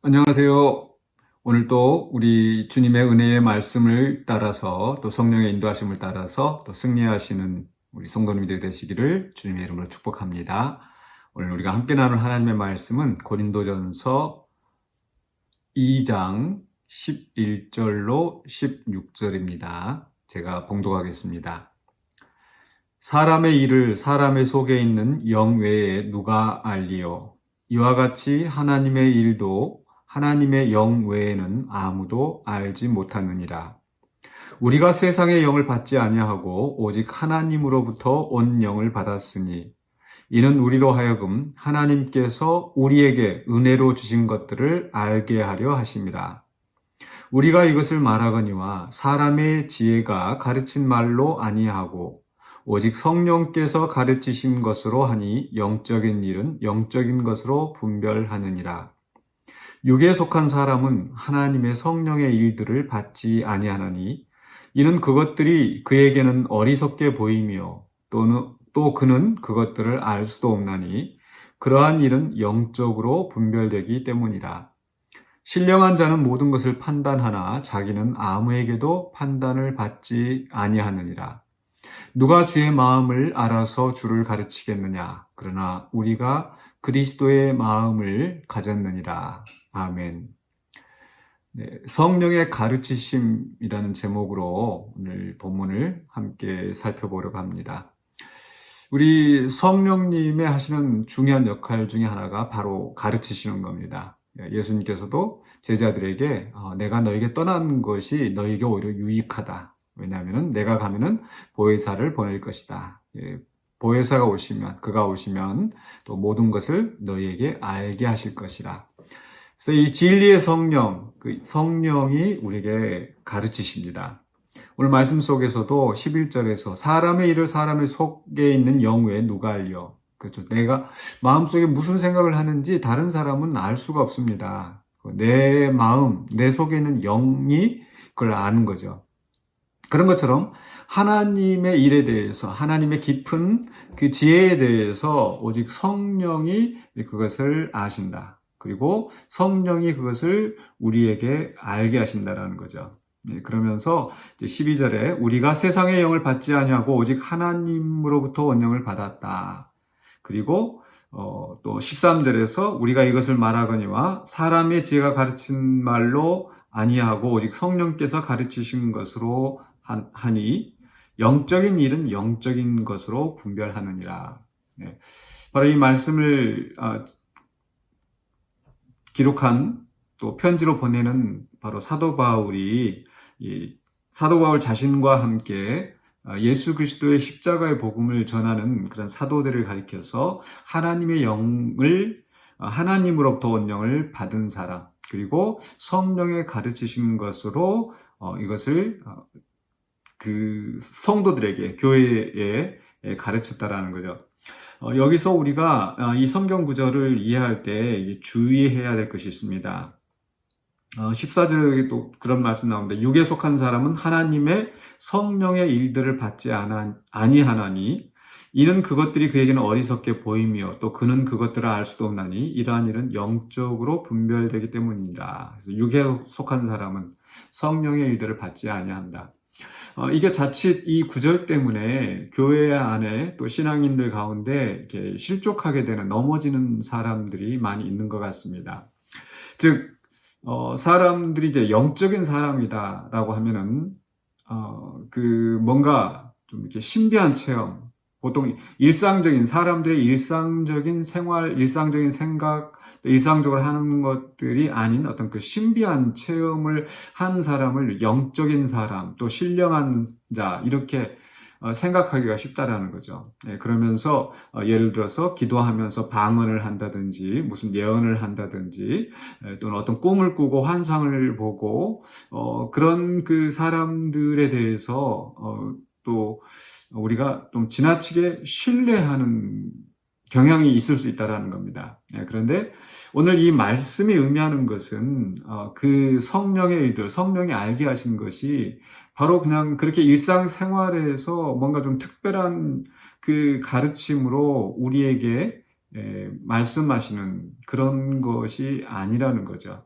안녕하세요. 오늘도 우리 주님의 은혜의 말씀을 따라서 또 성령의 인도하심을 따라서 또 승리하시는 우리 성도님들이 되시기를 주님의 이름으로 축복합니다. 오늘 우리가 함께 나눌 하나님의 말씀은 고린도전서 2장 11절로 16절입니다. 제가 봉독하겠습니다. 사람의 일을 사람의 속에 있는 영 외에 누가 알리요? 이와 같이 하나님의 일도 하나님의 영 외에는 아무도 알지 못하느니라. 우리가 세상의 영을 받지 아니하고 오직 하나님으로부터 온 영을 받았으니 이는 우리로 하여금 하나님께서 우리에게 은혜로 주신 것들을 알게 하려 하심이라. 우리가 이것을 말하거니와 사람의 지혜가 가르친 말로 아니하고 오직 성령께서 가르치신 것으로 하니 영적인 일은 영적인 것으로 분별하느니라. 육에 속한 사람은 하나님의 성령의 일들을 받지 아니하나니 이는 그것들이 그에게는 어리석게 보이며 또 그는 그것들을 알 수도 없나니 그러한 일은 영적으로 분별되기 때문이라. 신령한 자는 모든 것을 판단하나 자기는 아무에게도 판단을 받지 아니하느니라. 누가 주의 마음을 알아서 주를 가르치겠느냐? 그러나 우리가 그리스도의 마음을 가졌느니라. 아멘. 네, 성령의 가르치심이라는 제목으로 오늘 본문을 함께 살펴보려고 합니다. 우리 성령님의 하시는 중요한 역할 중에 하나가 바로 가르치시는 겁니다. 예수님께서도 제자들에게 내가 너에게 떠난 것이 너에게 오히려 유익하다. 왜냐하면 내가 가면은 보혜사를 보낼 것이다. 보혜사가 오시면 그가 오시면 또 모든 것을 너희에게 알게 하실 것이라. 그래서 이 진리의 성령, 그 성령이 우리에게 가르치십니다. 오늘 말씀 속에서도 11절에서 사람의 일을 사람의 속에 있는 영 외에 누가 알려? 그렇죠. 내가 마음속에 무슨 생각을 하는지 다른 사람은 알 수가 없습니다. 내 마음, 내 속에 있는 영이 그걸 아는 거죠. 그런 것처럼 하나님의 일에 대해서, 하나님의 깊은 그 지혜에 대해서 오직 성령이 그것을 아신다. 그리고 성령이 그것을 우리에게 알게 하신다라는 거죠. 그러면서 12절에 우리가 세상의 영을 받지 아니하고 오직 하나님으로부터 온 영을 받았다. 그리고 또 13절에서 우리가 이것을 말하거니와 사람의 지혜가 가르친 말로 아니하고 오직 성령께서 가르치신 것으로 하니 영적인 일은 영적인 것으로 분별하느니라. 바로 이 말씀을 기록한 또 편지로 보내는 바로 사도 바울이 사도 바울 자신과 함께 예수 그리스도의 십자가의 복음을 전하는 그런 사도들을 가리켜서 하나님의 영을 하나님으로부터 온 영을 받은 사람 그리고 성령의 가르치신 것으로 이것을 그 성도들에게 교회에 가르쳤다라는 거죠. 여기서 우리가 이 성경 구절을 이해할 때 주의해야 될 것이 있습니다. 14절에 또 그런 말씀 나옵니다. 육에 속한 사람은 하나님의 성령의 일들을 받지 아니하나니 이는 그것들이 그에게는 어리석게 보이며 또 그는 그것들을 알 수도 없나니 이러한 일은 영적으로 분별되기 때문이다. 그래서 육에 속한 사람은 성령의 일들을 받지 아니한다. 이게 자칫 이 구절 때문에 교회 안에 또 신앙인들 가운데 이렇게 실족하게 되는 넘어지는 사람들이 많이 있는 것 같습니다. 즉 사람들이 이제 영적인 사람이다라고 하면은 그 뭔가 좀 이렇게 신비한 체험, 보통 일상적인 사람들의 일상적인 생활, 일상적인 생각, 일상적으로 하는 것들이 아닌 어떤 그 신비한 체험을 한 사람을 영적인 사람, 또 신령한 자 이렇게 생각하기가 쉽다라는 거죠. 그러면서 예를 들어서 기도하면서 방언을 한다든지 무슨 예언을 한다든지 또는 어떤 꿈을 꾸고 환상을 보고 그런 그 사람들에 대해서 또 우리가 좀 지나치게 신뢰하는 경향이 있을 수 있다는 겁니다. 그런데 오늘 이 말씀이 의미하는 것은 그 성령의 일들, 성령이 알게 하신 것이 바로 그냥 그렇게 일상생활에서 뭔가 좀 특별한 그 가르침으로 우리에게 말씀하시는 그런 것이 아니라는 거죠.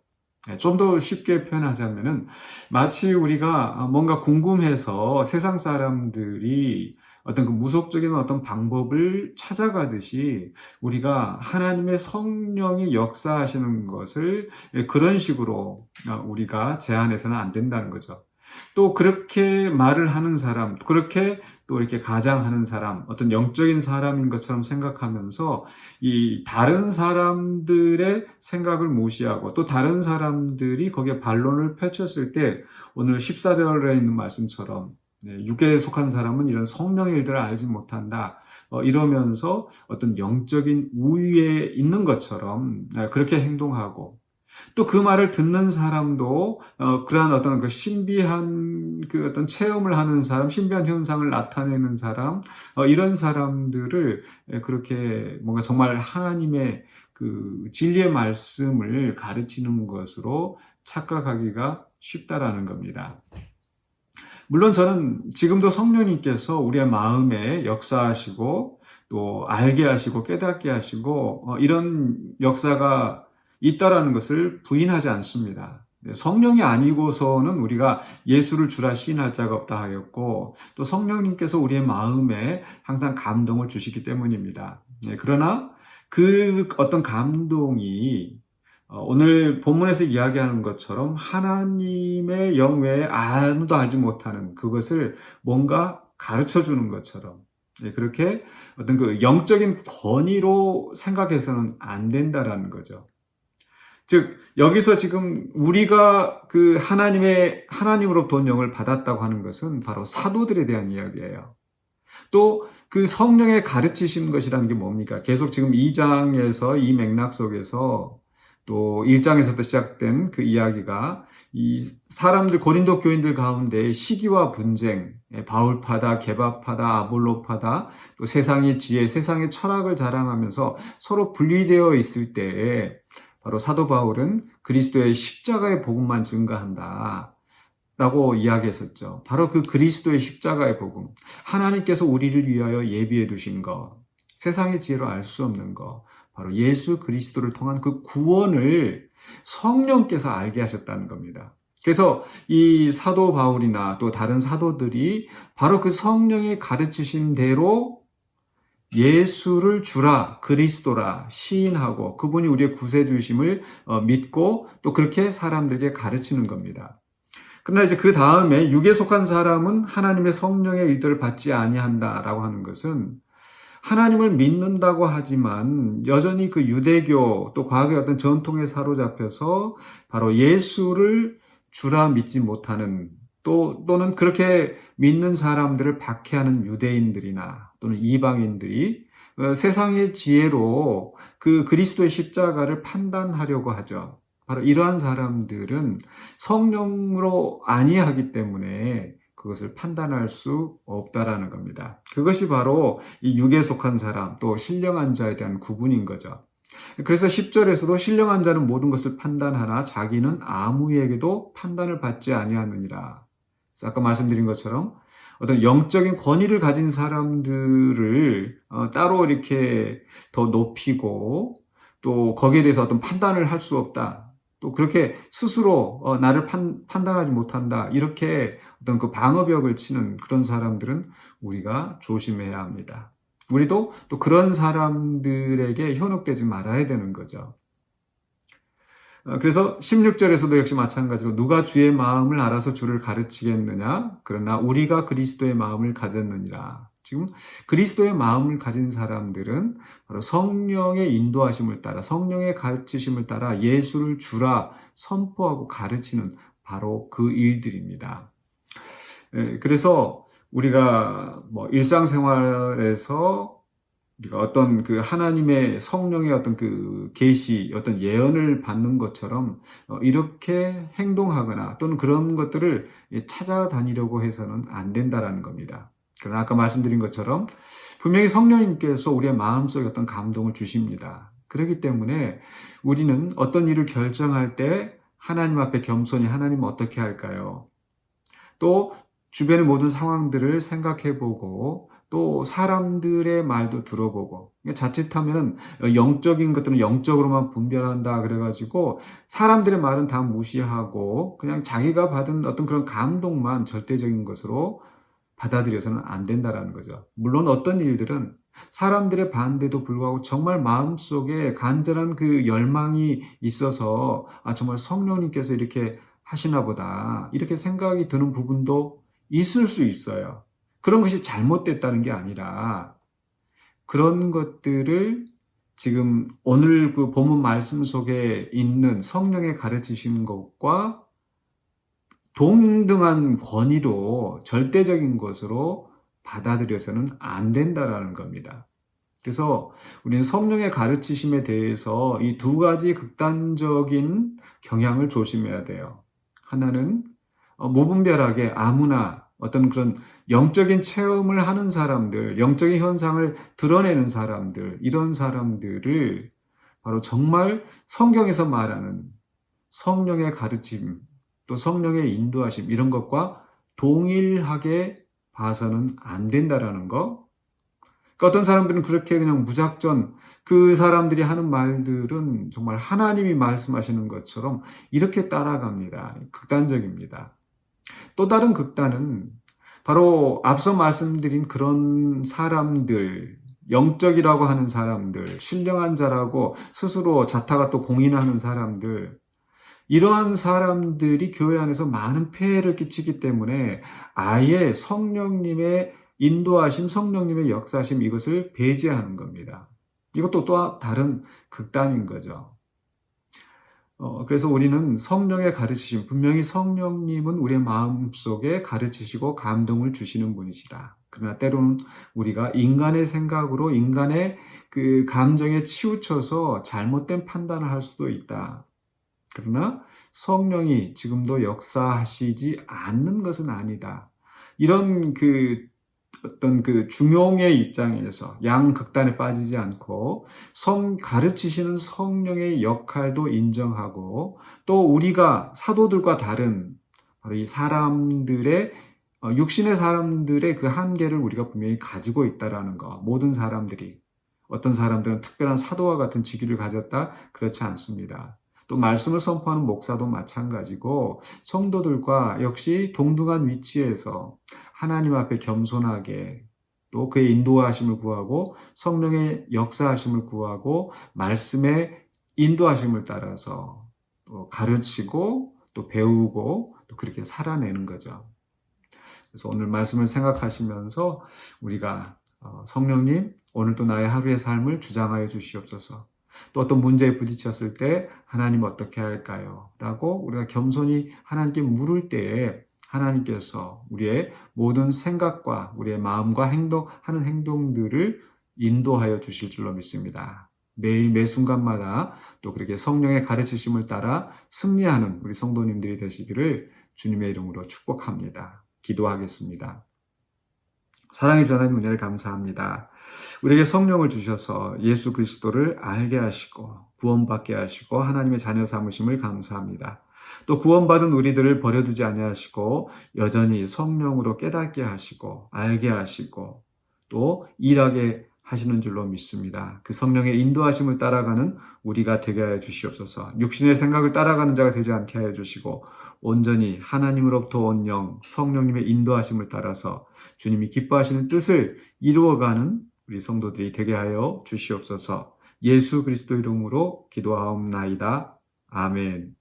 좀 더 쉽게 표현하자면은 마치 우리가 뭔가 궁금해서 세상 사람들이 어떤 그 무속적인 어떤 방법을 찾아가듯이 우리가 하나님의 성령이 역사하시는 것을 그런 식으로 우리가 제한해서는 안 된다는 거죠. 또 그렇게 말을 하는 사람, 그렇게 또 이렇게 가장하는 사람, 어떤 영적인 사람인 것처럼 생각하면서 이 다른 사람들의 생각을 무시하고 또 다른 사람들이 거기에 반론을 펼쳤을 때 오늘 14절에 있는 말씀처럼 육에 속한 사람은 이런 성령의 일들을 알지 못한다. 이러면서 어떤 영적인 우위에 있는 것처럼 그렇게 행동하고 또 그 말을 듣는 사람도 그러한 어떤 그 신비한 그 어떤 체험을 하는 사람, 신비한 현상을 나타내는 사람, 이런 사람들을 그렇게 뭔가 정말 하나님의 그 진리의 말씀을 가르치는 것으로 착각하기가 쉽다라는 겁니다. 물론 저는 지금도 성령님께서 우리의 마음에 역사하시고 또 알게 하시고 깨닫게 하시고 이런 역사가 있다라는 것을 부인하지 않습니다. 성령이 아니고서는 우리가 예수를 주라 시인할 자가 없다 하였고 또 성령님께서 우리의 마음에 항상 감동을 주시기 때문입니다. 그러나 그 어떤 감동이 오늘 본문에서 이야기하는 것처럼 하나님의 영 외에 아무도 알지 못하는 그것을 뭔가 가르쳐 주는 것처럼 그렇게 어떤 그 영적인 권위로 생각해서는 안 된다라는 거죠. 즉 여기서 지금 우리가 그 하나님으로부터 온 영을 받았다고 하는 것은 바로 사도들에 대한 이야기예요. 또 그 성령의 가르치신 것이라는 게 뭡니까? 계속 지금 2장에서 이 맥락 속에서 또 1장에서부터 시작된 그 이야기가 이 사람들 고린도 교인들 가운데 시기와 분쟁, 바울파다, 게바파다, 아볼로파다, 또 세상의 지혜, 세상의 철학을 자랑하면서 서로 분리되어 있을 때에 바로 사도 바울은 그리스도의 십자가의 복음만 증거한다. 라고 이야기했었죠. 바로 그 그리스도의 십자가의 복음. 하나님께서 우리를 위하여 예비해 두신 것. 세상의 지혜로 알 수 없는 것. 바로 예수 그리스도를 통한 그 구원을 성령께서 알게 하셨다는 겁니다. 그래서 이 사도 바울이나 또 다른 사도들이 바로 그 성령이 가르치신 대로 예수를 주라, 그리스도라 시인하고 그분이 우리의 구세주심을 믿고 또 그렇게 사람들에게 가르치는 겁니다. 그러나 이제 그 다음에 육에 속한 사람은 하나님의 성령의 일들을 받지 아니한다라고 하는 것은 하나님을 믿는다고 하지만 여전히 그 유대교 또 과거의 어떤 전통에 사로잡혀서 바로 예수를 주라 믿지 못하는 또는 그렇게 믿는 사람들을 박해하는 유대인들이나 또는 이방인들이 세상의 지혜로 그 그리스도의 십자가를 판단하려고 하죠. 바로 이러한 사람들은 성령으로 아니하기 때문에 그것을 판단할 수 없다라는 겁니다. 그것이 바로 이 육에 속한 사람 또 신령한 자에 대한 구분인 거죠. 그래서 10절에서도 신령한 자는 모든 것을 판단하나 자기는 아무에게도 판단을 받지 아니하느니라. 아까 말씀드린 것처럼 어떤 영적인 권위를 가진 사람들을 따로 이렇게 더 높이고 또 거기에 대해서 어떤 판단을 할 수 없다. 또 그렇게 스스로 나를 판단하지 못한다. 이렇게 어떤 그 방어벽을 치는 그런 사람들은 우리가 조심해야 합니다. 우리도 또 그런 사람들에게 현혹되지 말아야 되는 거죠. 그래서 16절에서도 역시 마찬가지로 누가 주의 마음을 알아서 주를 가르치겠느냐? 그러나 우리가 그리스도의 마음을 가졌느니라. 지금 그리스도의 마음을 가진 사람들은 바로 성령의 인도하심을 따라 성령의 가르치심을 따라 예수를 주라 선포하고 가르치는 바로 그 일들입니다. 그래서 우리가 일상생활에서 우리가 어떤 그 하나님의 성령의 어떤 그 계시, 어떤 예언을 받는 것처럼 이렇게 행동하거나 또는 그런 것들을 찾아다니려고 해서는 안 된다라는 겁니다. 그러나 아까 말씀드린 것처럼 분명히 성령님께서 우리의 마음속에 어떤 감동을 주십니다. 그렇기 때문에 우리는 어떤 일을 결정할 때 하나님 앞에 겸손히 하나님 어떻게 할까요? 또 주변의 모든 상황들을 생각해보고 또 사람들의 말도 들어보고, 자칫하면 영적인 것들은 영적으로만 분별한다 그래가지고 사람들의 말은 다 무시하고 그냥 자기가 받은 어떤 그런 감동만 절대적인 것으로 받아들여서는 안 된다라는 거죠. 물론 어떤 일들은 사람들의 반대도 불구하고 정말 마음속에 간절한 그 열망이 있어서 정말 성령님께서 이렇게 하시나 보다 이렇게 생각이 드는 부분도 있을 수 있어요. 그런 것이 잘못됐다는 게 아니라 그런 것들을 지금 오늘 그 본문 말씀 속에 있는 성령의 가르치시는 것과 동등한 권위로 절대적인 것으로 받아들여서는 안 된다라는 겁니다. 그래서 우리는 성령의 가르치심에 대해서 이 두 가지 극단적인 경향을 조심해야 돼요. 하나는 무분별하게 아무나 어떤 그런 영적인 체험을 하는 사람들, 영적인 현상을 드러내는 사람들, 이런 사람들을 바로 정말 성경에서 말하는 성령의 가르침, 또 성령의 인도하심, 이런 것과 동일하게 봐서는 안 된다라는 거. 그러니까 어떤 사람들은 그렇게 그냥 무작정 그 사람들이 하는 말들은 정말 하나님이 말씀하시는 것처럼 이렇게 따라갑니다. 극단적입니다. 또 다른 극단은 바로 앞서 말씀드린 그런 사람들, 영적이라고 하는 사람들, 신령한 자라고 스스로 자타가 또 공인하는 사람들, 이러한 사람들이 교회 안에서 많은 폐해를 끼치기 때문에 아예 성령님의 인도하심, 성령님의 역사심 이것을 배제하는 겁니다. 이것도 또 다른 극단인 거죠. 그래서 우리는 성령의 가르치심, 분명히 성령님은 우리의 마음속에 가르치시고 감동을 주시는 분이시다. 그러나 때로는 우리가 인간의 생각으로 인간의 그 감정에 치우쳐서 잘못된 판단을 할 수도 있다. 그러나 성령이 지금도 역사하시지 않는 것은 아니다. 이런 어떤 중용의 입장에서 양극단에 빠지지 않고 가르치시는 성령의 역할도 인정하고 또 우리가 사도들과 다른 바로 이 사람들의 육신의 사람들의 그 한계를 우리가 분명히 가지고 있다라는 거. 모든 사람들이 어떤 사람들은 특별한 사도와 같은 직위를 가졌다 그렇지 않습니다. 또 말씀을 선포하는 목사도 마찬가지고 성도들과 역시 동등한 위치에서 하나님 앞에 겸손하게 또 그의 인도하심을 구하고 성령의 역사하심을 구하고 말씀의 인도하심을 따라서 또 가르치고 또 배우고 또 그렇게 살아내는 거죠. 그래서 오늘 말씀을 생각하시면서 우리가 성령님 오늘도 나의 하루의 삶을 주장하여 주시옵소서. 또 어떤 문제에 부딪혔을 때 하나님 어떻게 할까요? 라고 우리가 겸손히 하나님께 물을 때에 하나님께서 우리의 모든 생각과 우리의 마음과 하는 행동들을 인도하여 주실 줄로 믿습니다. 매일 매 순간마다 또 그렇게 성령의 가르치심을 따라 승리하는 우리 성도님들이 되시기를 주님의 이름으로 축복합니다. 기도하겠습니다. 사랑해 주신 하나님 은혜를 감사합니다. 우리에게 성령을 주셔서 예수 그리스도를 알게 하시고 구원받게 하시고 하나님의 자녀 삼으심을 감사합니다. 또 구원받은 우리들을 버려두지 아니하시고 여전히 성령으로 깨닫게 하시고 알게 하시고 또 일하게 하시는 줄로 믿습니다. 그 성령의 인도하심을 따라가는 우리가 되게 하여 주시옵소서. 육신의 생각을 따라가는 자가 되지 않게 하여 주시고 온전히 하나님으로부터 온 영 성령님의 인도하심을 따라서 주님이 기뻐하시는 뜻을 이루어가는 우리 성도들이 되게 하여 주시옵소서. 예수 그리스도 이름으로 기도하옵나이다. 아멘.